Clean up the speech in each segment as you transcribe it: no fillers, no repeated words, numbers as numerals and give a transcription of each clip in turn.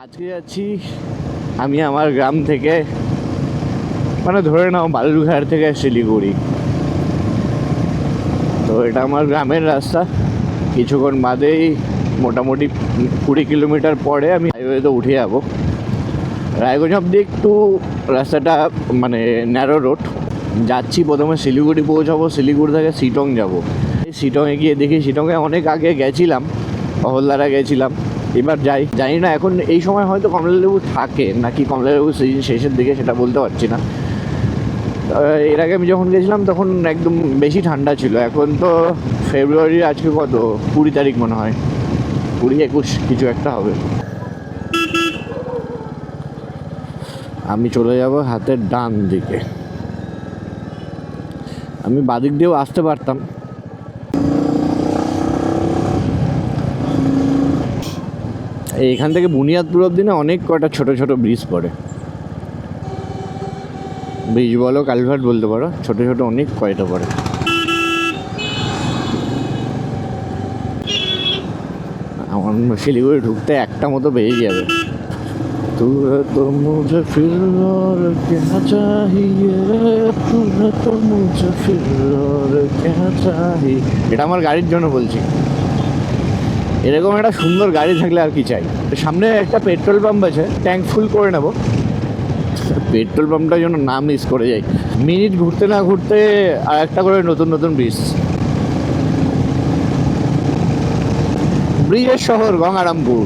আজকে যাচ্ছি আমি আমার গ্রাম থেকে, মানে ধরে নাও বালুরঘাট থেকে শিলিগুড়ি। তো এটা আমার গ্রামের রাস্তা। কিছুক্ষণ বাদেই মোটামুটি 20 কিলোমিটার পরে আমি হাইওয়েতে উঠে যাব। রায়গঞ্জ অব্দি একটু রাস্তাটা মানে ন্যারো রোড। যাচ্ছি প্রথমে শিলিগুড়ি পৌঁছাবো, শিলিগুড়ি থেকে শিটং যাব। এই শিটংয়ে গিয়ে দেখি, শিটংয়ে অনেক আগে গেছিলাম, হলদারা গেছিলাম। এবার জানি না এখন এই সময় হয়তো কমলালেবু থাকে নাকি কমলালেবু সিজন শেষের দিকে, সেটা বলতে পারছি না। এর আগে আমি যখন গেছিলাম তখন একদম বেশি ঠান্ডা ছিল। এখন তো ফেব্রুয়ারির আজকে কত 20 তারিখ মনে হয়, 20-21 কিছু একটা হবে। আমি চলে যাব হাতের ডান দিকে। আমি বাদিক দিয়েও আসতে পারতাম। এখান থেকে বুনিয়াদপুর অব্দি না অনেক কটা ছোট ছোট ব্রিজ পড়ে। ব্রিজ বলো কালভার্ট বলতে পারো, ছোট ছোট অনেক কয়টা পড়ে। আমার শিলিগুড়ি ঢুকতে একটা মতো বেরিয়ে যাবে। তুরা তো মুঝে ফির और क्या चाहिए, तुरा तो मुझे फिर और क्या चाहिए। এটা আমার গাড়ির জন্য বলছি। এরকম একটা সুন্দর গাড়ি থাকলে আর কি চাই। সামনে একটা পেট্রোল পাম্প আছে, ট্যাঙ্ক ফুল করে নেব। পেট্রোল পাম্পটার জন্য নাম মিস করে যাই। মিনিট ঘুরতে না ঘুরতে আর একটা করে নতুন নতুন ব্রিজের শহর গঙ্গারামপুর।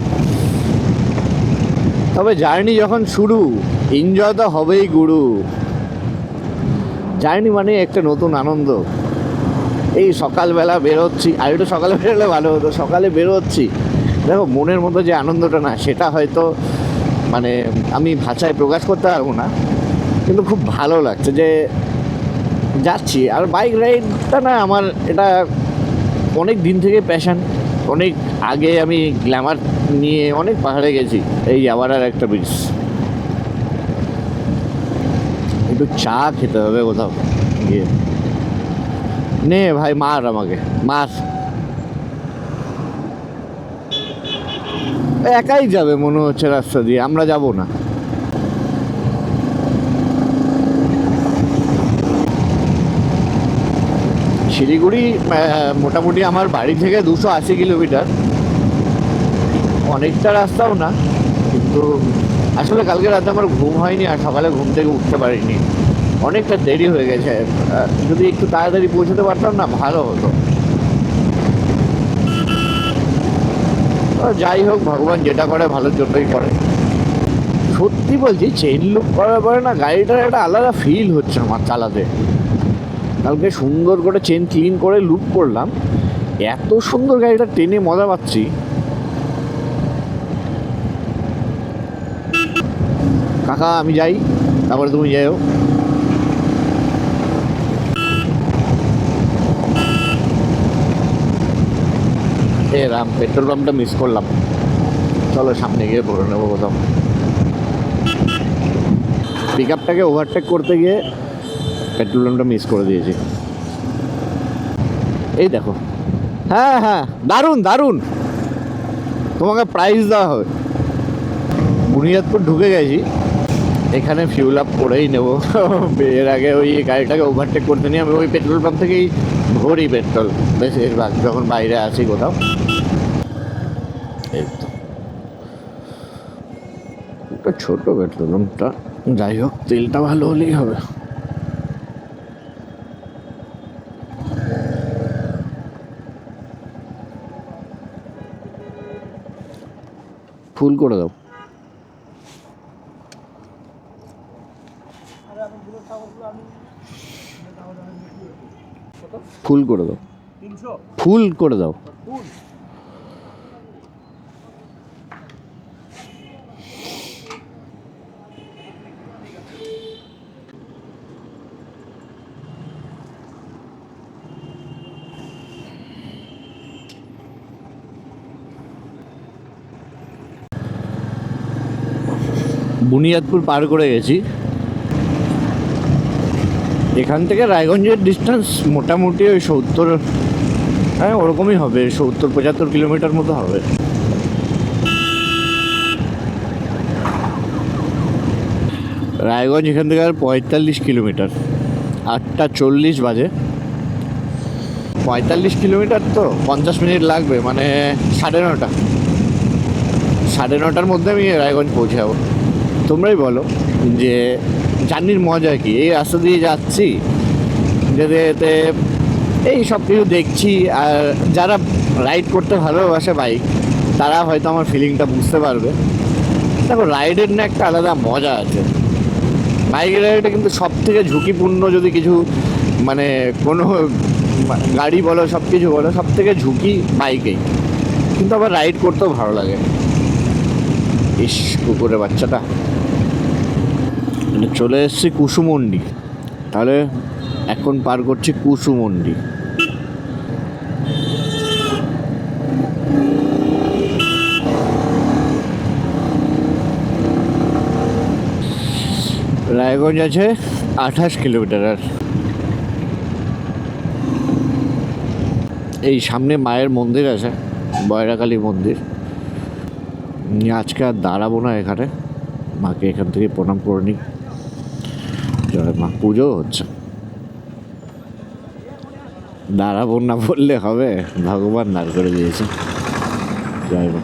তবে জার্নি যখন শুরু, এনজয় তো হবেই গুরু। জার্নি মানে একটা নতুন আনন্দ। এই সকালবেলা বেরোচ্ছি, আর একটু সকালে বেরোলে ভালো হতো। সকালে বেরোচ্ছি, দেখো মনের মতো যে আনন্দটা না, সেটা হয়তো মানে আমি ভাষায় প্রকাশ করতে পারবো না, কিন্তু খুব ভালো লাগছে যে যাচ্ছি। আর বাইক রাইডটা না আমার এটা অনেক দিন থেকে প্যাশন। অনেক আগে আমি গ্ল্যামার নিয়ে অনেক পাহাড়ে গেছি। এই আবার আর একটা ব্রিজ। একটু চা খেতে হবে কোথাও গিয়ে। নে ভাই মার, আমাকে মার। একাই যাবে মনে হচ্ছে রাস্তা দিয়ে, আমরা যাব না। শিলিগুড়ি মোটামুটি আমার বাড়ি থেকে 280 কিলোমিটার। অনেকটা রাস্তাও না, কিন্তু আসলে কালকে রাতে আমার ঘুম হয়নি আর সকালে ঘুম থেকে উঠতে পারিনি। অনেকটা দেরি হয়ে গেছে। যদি একটু তাড়াতাড়ি পৌঁছতে পারতাম না, ভালো হতো। যাই হোক, ভগবান যেটা করে ভালোর জন্যই করে। সত্যি বলছি, চেইন লুক করার পরে না গাড়িটার একটা আলাদা ফিল হচ্ছে আমার চালাতে। কালকে সুন্দর করে চেন ক্লিন করে লুক করলাম, এত সুন্দর গাড়িটা টেনে মজা পাচ্ছি। কাকা আমি যাই, তারপরে তুমি যাও। এ রাম, পেট্রোল পাম্পটা মিস করলাম। চলো সামনে গিয়ে ভরে নেবো কোথাও। পিক আপটাকে ওভারটেক করতে গিয়ে পেট্রোল পাম্পটা মিস করে দিয়েছি। এই দেখো, হ্যাঁ হ্যাঁ, দারুণ দারুণ, তোমাকে প্রাইজ দেওয়া হবে। বুনিয়াদপুর ঢুকে গেছি, এখানে ফিউল আপ করেই নেবো। এর আগে ওই গাড়িটাকে ওভারটেক করতে নিয়ে আমি ওই পেট্রোল পাম্প থেকেই ভরি পেট্রোল বেশিরভাগ যখন বাইরে আসি কোথাও। এই তো একটা ছোট পেট্রোল পাম্পটা, যাই হোক তেলটা ভালো হলেই হবে। ফুল করে দাও। ফুল করে দাও, ফুল করে দাও। বুনিয়াদপুর পার করে গেছি। এখান থেকে রায়গঞ্জের ডিস্টেন্স মোটামুটি ওই 70, হ্যাঁ ওরকমই হবে, 70-75 কিলোমিটার মতো হবে। রায়গঞ্জ এখান থেকে আর 45 কিলোমিটার, 8:40 বাজে। 45 কিলোমিটার তো 50 মিনিট লাগবে, মানে 9:30। 9:30টার মধ্যে আমি রায়গঞ্জ পৌঁছে যাবো। তোমরাই বলো যে জার্নির মজা কি। এই রাস্তা দিয়ে যাচ্ছি, যেতে যেতে এই সব কিছু দেখছি। আর যারা রাইড করতে ভালোবাসে বাইক, তারা হয়তো আমার ফিলিংটা বুঝতে পারবে। দেখো, রাইডের না একটা আলাদা মজা আছে। বাইক রাইডটা কিন্তু সব থেকে ঝুঁকিপূর্ণ, যদি কিছু মানে কোনো গাড়ি বলো, সব কিছু বলো, সব থেকে ঝুঁকি বাইকেই। কিন্তু আবার রাইড করতেও ভালো লাগে। ইস, কুকুরের বাচ্চাটা। চলে এসেছি কুসুমন্ডি। তাহলে এখন পার করছি কুসুমন্ডি। রায়গঞ্জ আছে 28 কিলোমিটার। আর এই সামনে মায়ের মন্দির আছে, বয়রাকালী মন্দির। আজকে আর দাঁড়াবো না এখানে, মাকে এখান থেকে প্রণাম করে নিই। জয় মা। পুজো হচ্ছে, দাঁড়াবো না বললে হবে? ভগবান দাঁড় করে দিয়েছে। জয় মা।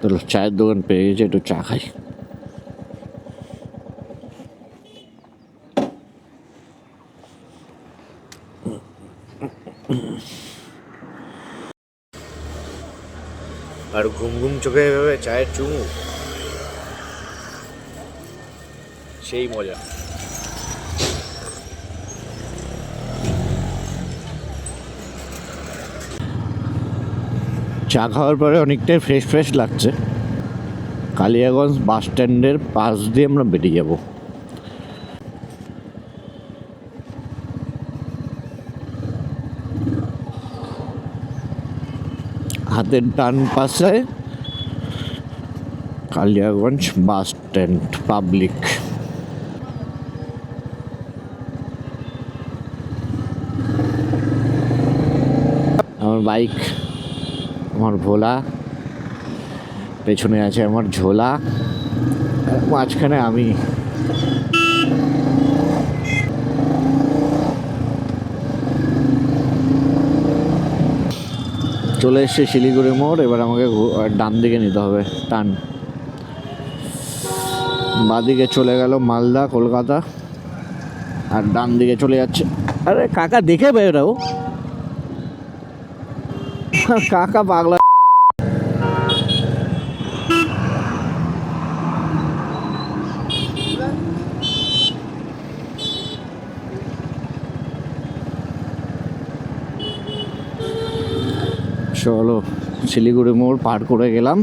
তো চায়ের দোকান পেয়ে গেছে, একটু চা খাই। আর ঘুম ঘুম চোখে এভাবে চায়ের চুমু, সেই মজা। চা খাওয়ার পরে অনেকটাই ফ্রেশ ফ্রেশ লাগছে। কালিয়াগঞ্জ বাস স্ট্যান্ডের পাশ দিয়ে আমরা বেরিয়ে যাব। হাতের ডান পাশে কালিয়াগঞ্জ বাস স্ট্যান্ড পাবলিক। আমার বাইক, আমার ভোলা, পেছনে আছে আমার ঝোলা, মাঝখানে আমি। চলে এসছে শিলিগুড়ি মোড়। এবার আমাকে ডান দিকে নিতে হবে, টান। বাঁদিকে চলে গেল মালদা, কলকাতা। আর ডান দিকে চলে যাচ্ছে, আরে কাকা দেখে বেরো, কাকা পাগলা। চলো, শিলিগুড়ি মোড় পার করে গেলাম।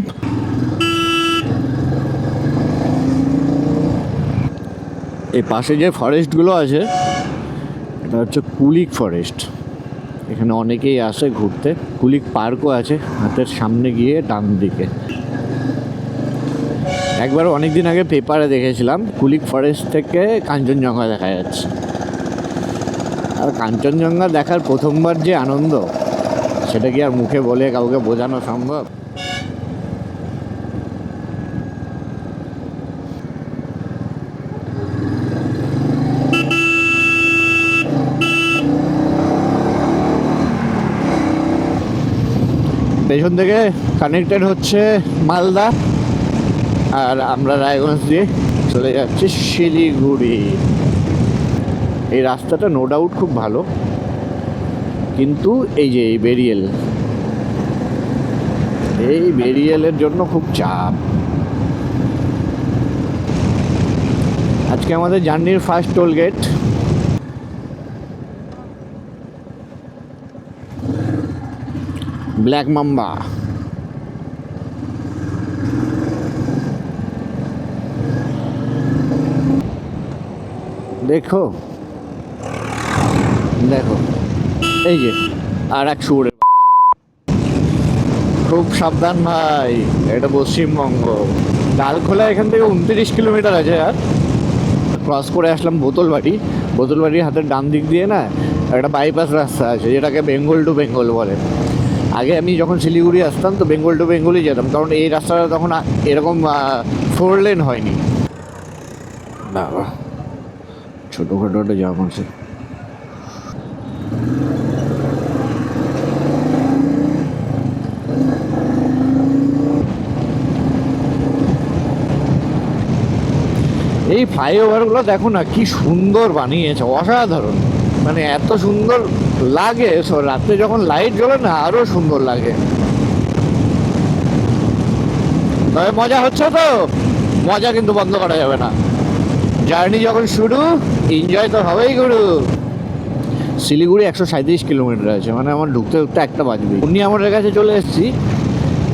এই পাশে যে ফরেস্টগুলো আছে, এটা হচ্ছে কুলিক ফরেস্ট। এখানে অনেকেই আসে ঘুরতে। কুলিক পার্কও আছে হাতের সামনে গিয়ে ডান দিকে। একবার অনেক দিন আগে পেপারে দেখেছিলাম, কুলিক ফরেস্ট থেকে কাঞ্চনজঙ্ঘা দেখা যাচ্ছে। আর কাঞ্চনজঙ্ঘা দেখার প্রথমবার যে আনন্দ, সেটা কি আর মুখে বলে কাউকে বোঝানো সম্ভব? পেছন থেকে কানেক্টেড হচ্ছে মালদা, আর আমরা রায়গঞ্জ দিয়ে চলে যাচ্ছি শিলিগুড়ি। এই রাস্তাটা নো ডাউট খুব ভালো, কিন্তু এই যে এই বেরিয়েলের জন্য খুব চাপ। আজকে আমাদের জার্নির first toll gate. Black mamba. দেখো দেখো, এই যে আর এক সুরে। খুব সাবধান ভাই, এটা পশ্চিমবঙ্গ। ডালখোলা এখান থেকে 29 কিলোমিটার আছে। আর ক্রস করে আসলাম বোতলবাড়ির হাতের ডান দিক দিয়ে না একটা বাইপাস রাস্তা আছে, যেটাকে বেঙ্গল টু বেঙ্গল বলে। আগে আমি যখন শিলিগুড়ি আসতাম তো বেঙ্গল টু বেঙ্গলই যেতাম, কারণ এই রাস্তাটা তখন এরকম 4 লেন হয়নি। বাবা ছোটোখাটো একটা জাম আছে। এই ফ্লাইওভারগুলো দেখো না কি সুন্দর বানিয়েছে, অসাধারণ। মানে এত সুন্দর লাগে, রাত্রে যখন লাইট জ্বলে না আরো সুন্দর লাগে। তবে মজা হচ্ছে তো, মজা কিন্তু বন্ধ করা যাবে না। জার্নি যখন শুরু, এনজয় তো হবেই গুরু। শিলিগুড়ি 137 কিলোমিটার আছে, মানে আমার ঢুকতে ঢুকতে 1টা বাজবে। উনি আমাদের কাছে চলে এসেছি।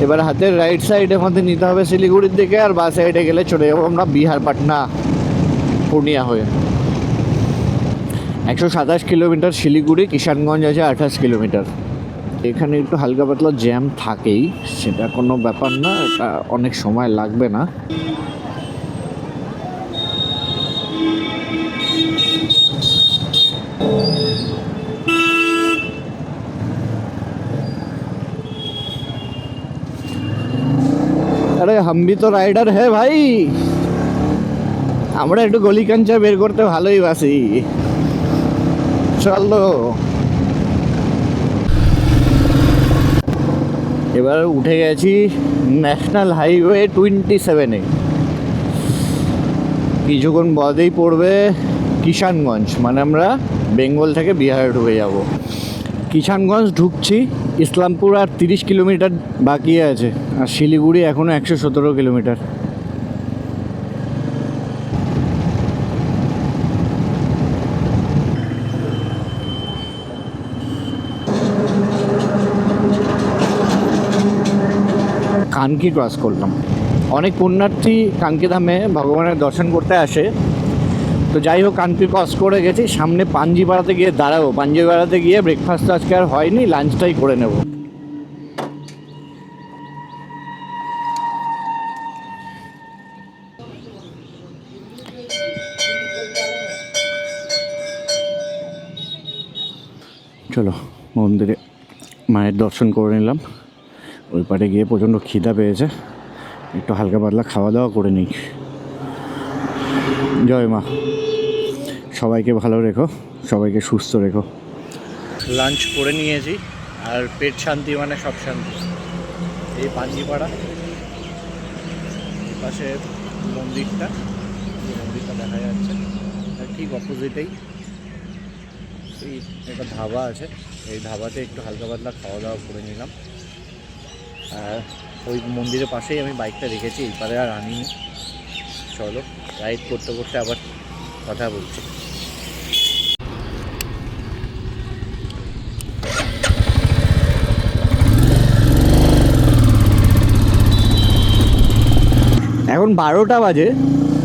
এবার হাতের রাইট সাইডে মধ্যে নিতে হবে শিলিগুড়ির দিকে, আর বাঁ সাইডে গেলে চলে যাবো আমরা বিহার পাটনা পূর্ণিয়া হয়ে। 127 কিলোমিটার শিলিগুড়ি, কিষানগঞ্জ আছে 28 কিলোমিটার। এখানে একটু হালকা পাতলা জ্যাম থাকেই, সেটা কোনো ব্যাপার না, এটা অনেক সময় লাগবে না। আরে হাম ভি তো রাইডার হ্যাঁ ভাই, আমরা একটু গলি কাঞ্চা বের করতে ভালোই বাসি। চলো এবার উঠে গেছি ন্যাশনাল হাইওয়ে 27-এ। কিছুক্ষণ বাদেই পড়বে কিষানগঞ্জ, মানে আমরা বেঙ্গল থেকে বিহারে ঢুকে যাব। কিষানগঞ্জ ঢুকছি, ইসলামপুর আর 30 কিলোমিটার বাকি আছে, আর শিলিগুড়ি এখনও 117 কিলোমিটার। কানকি ক্রস করলাম। অনেক পুণ্যার্থী কানকি ধামে ভগবানের দর্শন করতে আসে, তো যাই হোক কানকি ক্রস করে গেছি। সামনে পাঞ্জিপাড়াতে গিয়ে দাঁড়াবো, পাঞ্জিপাড়াতে গিয়ে ব্রেকফাস্ট আজকে আর হয়নি, লাঞ্চটাই করে নেব। চলো মন্দিরে মায়ের দর্শন করে নিলাম। ওই পারে গিয়ে প্রচণ্ড খিদা পেয়েছে, একটু হালকা পাতলা খাওয়া দাওয়া করে নিই। জয় মা, সবাইকে ভালো রেখো, সবাইকে সুস্থ রেখো। লাঞ্চ করে নিয়েছি, আর পেট শান্তি মানে সব শান্তি। এই পাঞ্জিপাড়া, এই পাশে মন্দিরটা দেখা যাচ্ছে, আর ঠিক অপোজিটেই এই একটা ধাবা আছে। এই ধাবাতে একটু হালকা পাতলা খাওয়া দাওয়া করে নিলাম। আর ওই মন্দিরের পাশেই আমি বাইকটা রেখেছি, এই পারে আর আনিনি। চলো রাইড করতে করতে আবার কথা বলছি। এখন 12টা বাজে,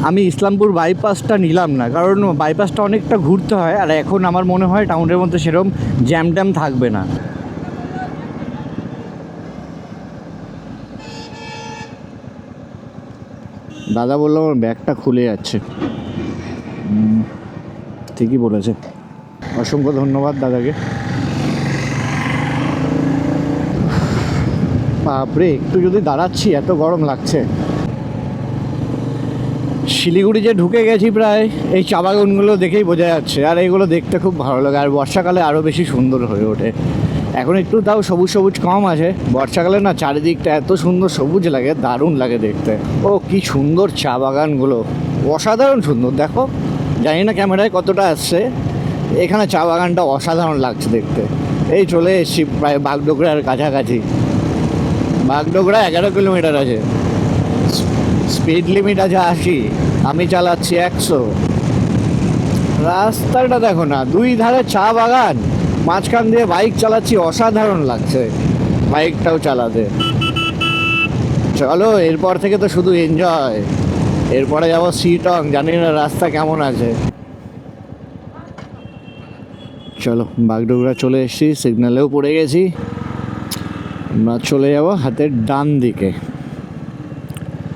আমি ইসলামপুর বাইপাসটা নিলাম না, কারণ বাইপাসটা অনেকটা ঘুরতে হয়, আর এখন আমার মনে হয় টাউনের মধ্যে সেরকম জ্যাম ট্যাম থাকবে না। দাদা বললো আমার ব্যাগটা খুলে যাচ্ছে, ঠিকই বলেছে। অসংখ্য ধন্যবাদ দাদাকে। বাপরে, একটু যদি দাঁড়াচ্ছি এত গরম লাগছে। শিলিগুড়ি যে ঢুকে গেছি প্রায়, এই চা বাগানগুলো দেখেই বোঝা যাচ্ছে, আর এইগুলো দেখতে খুব ভালো লাগে, আর বর্ষাকালে আরও বেশি সুন্দর হয়ে ওঠে। এখন একটু তাও সবুজ সবুজ কম আছে, বর্ষাকালে না চারিদিকটা এত সুন্দর সবুজ লাগে, দারুণ লাগে দেখতে। ও কি সুন্দর চা বাগানগুলো, অসাধারণ সুন্দর। দেখো, জানি না ক্যামেরায় কতটা আসছে, এখানে চা বাগানটা অসাধারণ লাগছে দেখতে। এই চলে এসেছি প্রায় বাগডোগরার কাছাকাছি। বাগডোগরা 11 কিলোমিটার আছে, স্পিড লিমিট আছে 80, আমি চালাচ্ছি 100। রাস্তাটা দেখো না, 2 ধারে চা বাগান, মাঝখান দিয়ে বাইক চালাচ্ছি, অসাধারণ লাগছে বাইকটাও চালাতে। চলো এরপর থেকে তো শুধু এনজয়। এরপরে যাবো শিটং, জানি না রাস্তা কেমন আছে। চলো বাগডোগরা চলে এসেছি, সিগন্যালেও পড়ে গেছি। আমরা চলে যাব হাতের ডান দিকে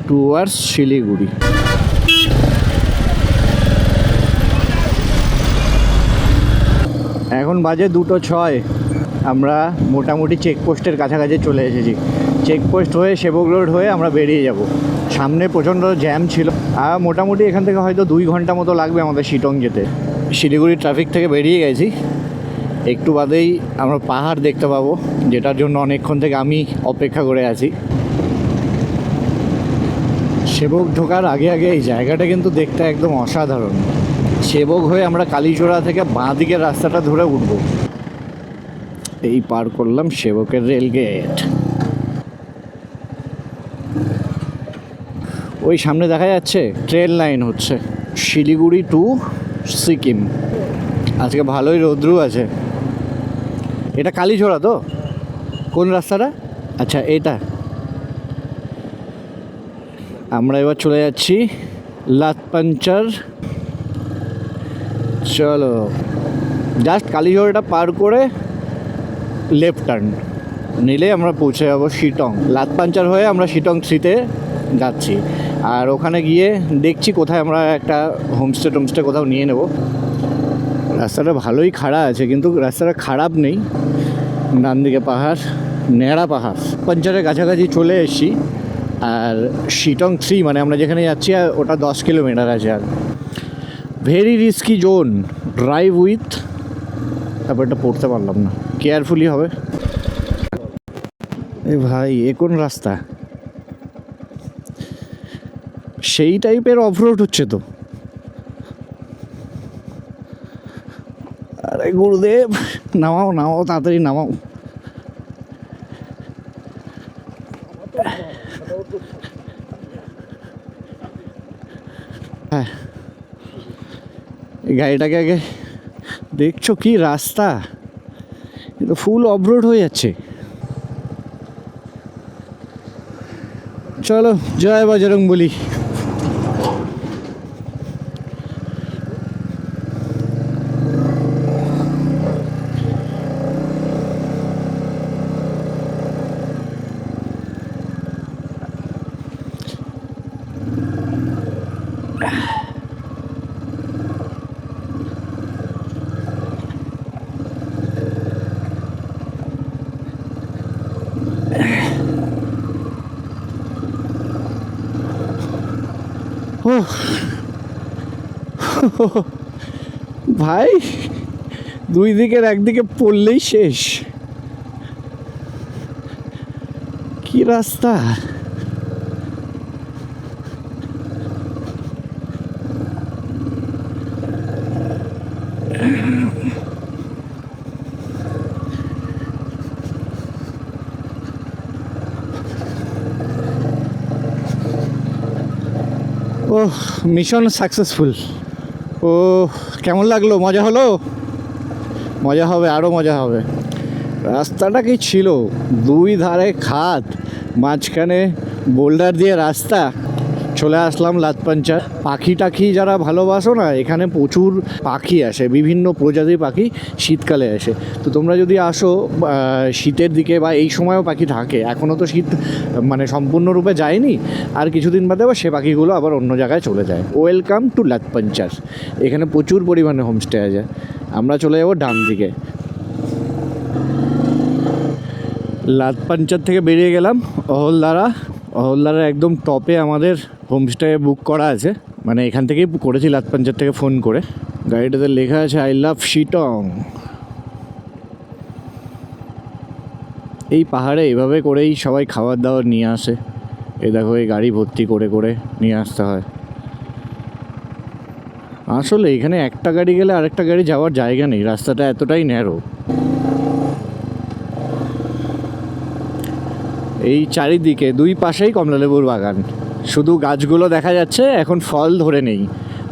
টুয়ার্ডস শিলিগুড়ি। এখন বাজে 2:06। আমরা মোটামুটি চেকপোস্টের কাছাকাছি চলে এসেছি। চেকপোস্ট হয়ে সেবক রোড হয়ে আমরা বেরিয়ে যাব। সামনে প্রচণ্ড জ্যাম ছিল, আর মোটামুটি এখান থেকে হয়তো 2 ঘন্টা মতো লাগবে আমাদের শিটং যেতে। শিলিগুড়ি ট্রাফিক থেকে বেরিয়ে গেছি, একটু বাদেই আমরা পাহাড় দেখতে পাবো, যেটার জন্য অনেকক্ষণ থেকে আমি অপেক্ষা করে আছি। সেবক ঢোকার আগে আগে এই জায়গাটা কিন্তু দেখতে একদম অসাধারণ। সেবক হয়ে আমরা কালীচোড়া থেকে বাঁ দিকের রাস্তাটা ধরে উঠবো। এই পার করলাম সেবকের রেল গেট। ওই সামনে দেখা যাচ্ছে ট্রেন লাইন হচ্ছে শিলিগুড়ি টু সিকিম। আজকে ভালোই রৌদ্রু আছে। এটা কালীচোড়া তো? কোন রাস্তাটা? আচ্ছা এটা। আমরা এবার চলে যাচ্ছি লাতপাঞ্চার। চলো, জাস্ট কালীচোড়াটা পার করে লেফট টার্ন নিলে আমরা পৌঁছে যাবো শিটং। লাতপাঞ্চার হয়ে আমরা শিটং 3-তে যাচ্ছি, আর ওখানে গিয়ে দেখছি কোথায় আমরা একটা হোমস্টে কোথাও নিয়ে নেব। রাস্তাটা ভালোই খাড়া আছে, কিন্তু রাস্তাটা খারাপ নেই। ডান দিকে পাহাড়, ন্যাড়া পাহাড়। পাঞ্চারের কাছাকাছি চলে এসেছি, আর শিটং 3 মানে আমরা যেখানে যাচ্ছি আর ওটা 10 কিলোমিটার আছে। Are very risky zone, drive with, তারপর এটা পড়তে পারলাম না, কেয়ারফুলি হবে। এ ভাই, এ কোন রাস্তা? সেই টাইপের অফরোড হচ্ছে তো। আরে গুরুদেব, নামাও নামাও, তাড়াতাড়ি নামাও। হ্যাঁ, এই গাড়িটাকে আগে দেখছো কি রাস্তা, কিন্তু ফুল অফরোড হয়ে যাচ্ছে। চলো জয় বজরং বলি। ও ভাই, দুই দিকের একদিকে পড়লেই শেষ। কি রাস্তা! ও, মিশন সাকসেসফুল। ও, কেমন লাগলো? মজা হলো? মজা হবে, আরও মজা হবে। রাস্তাটা কি ছিল, দুই ধারে খাদ, মাঝখানে বোল্ডার দিয়ে রাস্তা। চলে আসলাম লাতপাঞ্চার। পাখি টাখি যারা ভালোবাসো না, এখানে প্রচুর পাখি আসে, বিভিন্ন প্রজাতির পাখি শীতকালে আসে। তো তোমরা যদি আসো শীতের দিকে বা এই সময়ও পাখি থাকে, এখনও তো শীত মানে সম্পূর্ণরূপে যায়নি, আর কিছুদিন বাদে আবার সে পাখিগুলো আবার অন্য জায়গায় চলে যায়। Welcome to Latpanchar. এখানে প্রচুর পরিমাণে হোমস্টে আছে। আমরা চলে যাবো ডান দিকে। লাতপাঞ্চার থেকে বেরিয়ে গেলাম অহলদারা একদম টপে আমাদের হোমস্টে বুক করা আছে, মানে এখান থেকেই করেছি লাতপাঞ্চার থেকে ফোন করে। গাড়িটাতে লেখা আছে আই লাভ শিটং। এই পাহাড়ে এইভাবে করেই সবাই খাবার দাবার নিয়ে আসে। এই দেখো, এই গাড়ি ভর্তি করে করে নিয়ে আসতে হয়। আসলে এখানে একটা গাড়ি গেলে আরেকটা গাড়ি যাওয়ার জায়গা নেই, রাস্তাটা এতটাই ন্যারো। এই চারিদিকে দুই পাশেই কমলালেবুর বাগান, শুধু গাছগুলো দেখা যাচ্ছে, এখন ফল ধরে নেই।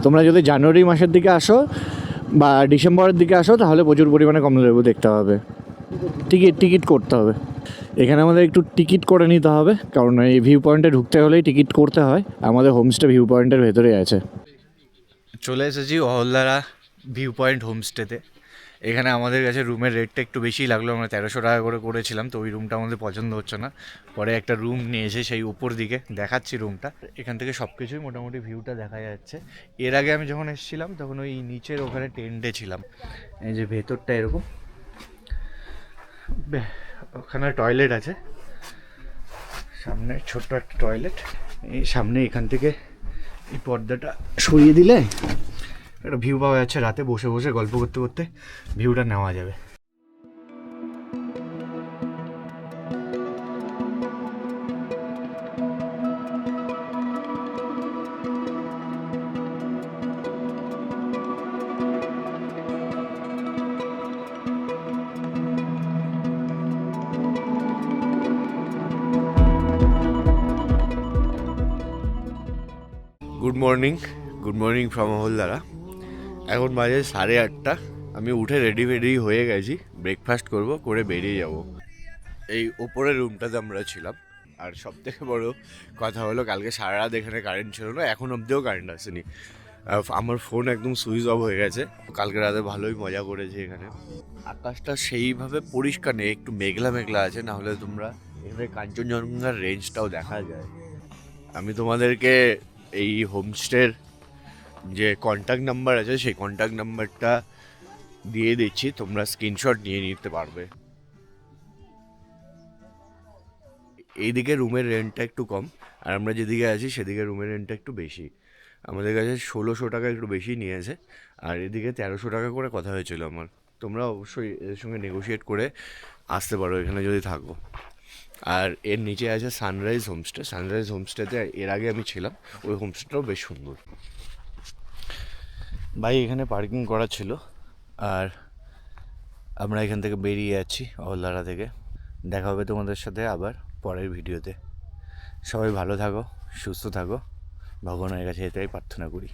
তোমরা যদি জানুয়ারি মাসের দিকে আসো বা ডিসেম্বরের দিকে আসো, তাহলে প্রচুর পরিমাণে কমলালেবু দেখতে হবে। টিকিট করতে হবে। এখানে আমাদের একটু টিকিট করে নিতে হবে, কারণ এই ভিউ পয়েন্টে ঢুকতে হলেই টিকিট করতে হয়। আমাদের হোমস্টে ভিউ পয়েন্টের ভেতরে আছে। চলে এসেছি অহলদারা ভিউ পয়েন্ট হোমস্টেতে। এখানে আমাদের কাছে রুমের রেটটা একটু বেশি লাগলো, আমরা 1300 টাকা করে করেছিলাম, তো ওই রুমটা আমাদের পছন্দ হচ্ছে না। পরে একটা রুম নিয়েছে সেই উপর দিকে, দেখাচ্ছি রুমটা। এখান থেকে সব কিছুই মোটামুটি ভিউটা দেখা যাচ্ছে। এর আগে আমি যখন এসেছিলাম তখন ওই নিচের ওখানে টেন্টে ছিলাম। এই যে ভেতরটা এরকম, ওখানে টয়লেট আছে, সামনে ছোট্ট একটা টয়লেট। এই সামনে এখান থেকে এই পর্দাটা সরিয়ে দিলে একটা ভিউ পাওয়া যাচ্ছে, রাতে বসে বসে গল্প করতে করতে ভিউটা নেওয়া যাবে। গুড মর্নিং ফ্রম হলদারা। এখন বাজে 8:30। আমি উঠে রেডি হয়ে গেছি, ব্রেকফাস্ট করব, করে বেরিয়ে যাব। এই ওপরের রুমটাতে আমরা ছিলাম। আর সব থেকে বড় কথা হলো, কালকে সারা রাত এখানে কারেন্ট ছিল না, এখন অবধিও কারেন্ট আসেনি। আমার ফোন একদম সুইচ অফ হয়ে গেছে। কালকে রাতে ভালোই মজা করেছি এখানে। আকাশটা সেইভাবে পরিষ্কার নেই, একটু মেঘলা মেঘলা আছে, না হলে তোমরা এখানে কাঞ্চনজঙ্ঘার রেঞ্জটাও দেখা যায়। আমি তোমাদেরকে এই হোমস্টের যে কন্ট্যাক্ট নাম্বার আছে সেই কন্ট্যাক্ট নাম্বারটা দিয়ে দিচ্ছি, তোমরা স্ক্রিনশট নিয়ে নিতে পারবে। এইদিকে রুমের রেন্টটা একটু কম, আর আমরা যেদিকে আছি সেদিকে রুমের রেন্টটা একটু বেশি। আমাদের কাছে 1600 টাকা একটু বেশি নিয়েছে, আর এদিকে 1300 টাকা করে কথা হয়েছিল আমার। তোমরা অবশ্যই এর সঙ্গে নেগোশিয়েট করে আসতে পারো এখানে যদি থাকো। আর এর নিচে আছে সানরাইজ হোমস্টেতে এর আগে আমি ছিলাম, ওই হোমস্টেটাও বেশ সুন্দর। ভাই এখানে পার্কিং করা ছিল, আর আমরা এখান থেকে বেরিয়ে যাচ্ছি অহল্লারা থেকে। দেখা হবে তোমাদের সাথে আবার পরের ভিডিওতে। সবাই ভালো থাকো, সুস্থ থাকো, ভগবানের কাছে এটাই প্রার্থনা করি।